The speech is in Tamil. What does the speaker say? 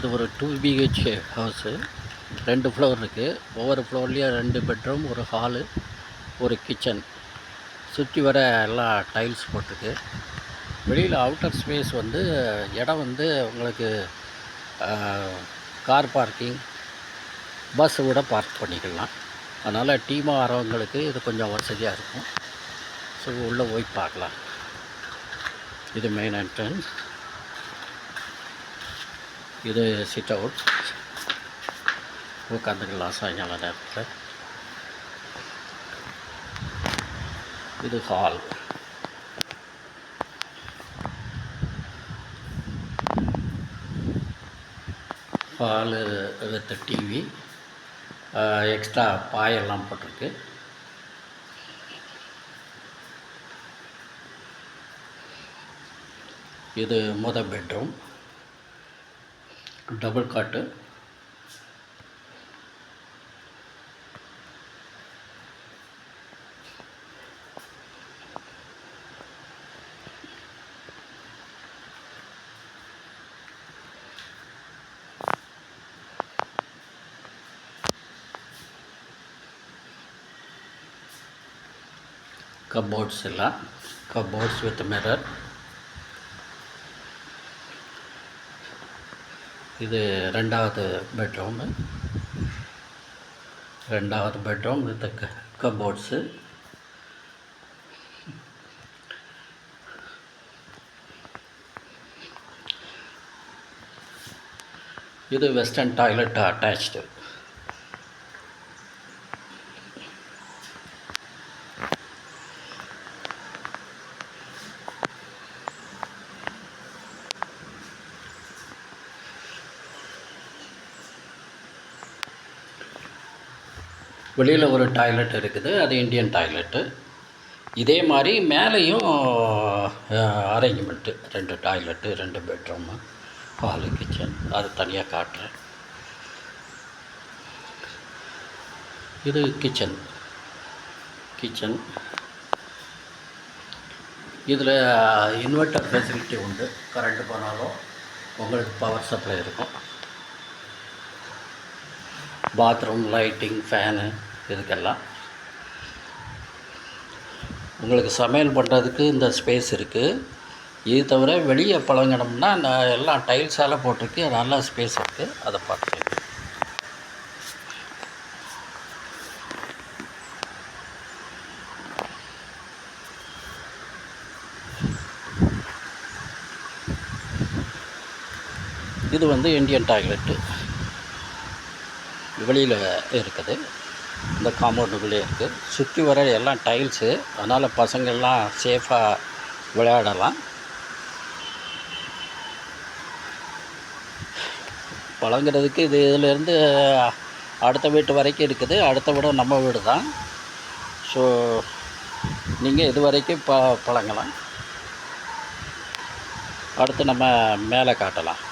இது ஒரு 2 BH ஹவுஸு. 2 ஃப்ளோர் இருக்குது. ஒவ்வொரு ஃப்ளோர்லேயும் 2 பெட்ரூம், ஒரு ஹாலு, ஒரு கிச்சன். சுற்றி வர எல்லாம் டைல்ஸ் போட்டிருக்கு. வெளியில் அவுட்டர் ஸ்பேஸ் வந்து இடம் வந்து உங்களுக்கு கார் பார்க்கிங், பஸ்ஸு கூட பார்க் பண்ணிக்கலாம். அதனால் டீமாக வரவங்களுக்கு இது கொஞ்சம் வசதியாக இருக்கும். ஸோ உள்ளே போய் பார்க்கலாம். இது மெயின் என்ட்ரன்ஸ். இது சிட் அவுட், உட்காந்துக்கலாம் சாயங்கால நேரத்தில். இது hall. Hall with TV, extra பாயெல்லாம் போட்டிருக்கு. இது முதல் பெட்ரூம், டபுள் காட்டு. கப்போர்ட்ஸ் எல்லாம் கப்போர்ட்ஸ் வித் மிரர். இது ரெண்டாவது பெட்ரூம் வித் கப்போர்ட்ஸு. இது வெஸ்டர்ன் டாய்லெட் அட்டாச்டு. வெளியில் ஒரு டாய்லெட் இருக்குது, அது இந்தியன் டாய்லெட்டு. இதே மாதிரி மேலேயும் arrangement, 2 toilet, 2 bedroom, hall, kitchen. அது தனியாக காட்டுறேன். இது கிச்சன். இதில் இன்வெர்ட்டர் ஃபெசிலிட்டி உண்டு. கரண்ட்டு போனாலும் உங்களுக்கு பவர் சப்ளை இருக்கும். பாத்ரூம், லைட்டிங், ஃபேனு, இதுக்கெல்லாம் உங்களுக்கு சமையல் பண்ணுறதுக்கு இந்த ஸ்பேஸ் இருக்குது. இது தவிர வெளியே பழங்கினோம்னா எல்லாம் டைல்ஸால் போட்டிருக்கு, நல்லா ஸ்பேஸ் இருக்குது. அதை பார்த்துக்கோங்க. இது வந்து இந்தியன் டாய்லெட்டு. வெளியில் இருக்குது, இந்த காம்பவுண்டுக்குள்ளே இருக்குது. சுற்றி வர எல்லாம் டைல்ஸு, அதனால் பசங்கள்லாம் சேஃபாக விளையாடலாம். பழங்கிறதுக்கு இதிலேருந்து அடுத்த வீட்டு வரைக்கும் இருக்குது. அடுத்த வீடு நம்ம வீடு தான். ஸோ நீங்கள் இது வரைக்கும் பழங்கலாம். அடுத்து நம்ம மேலே காட்டலாம்.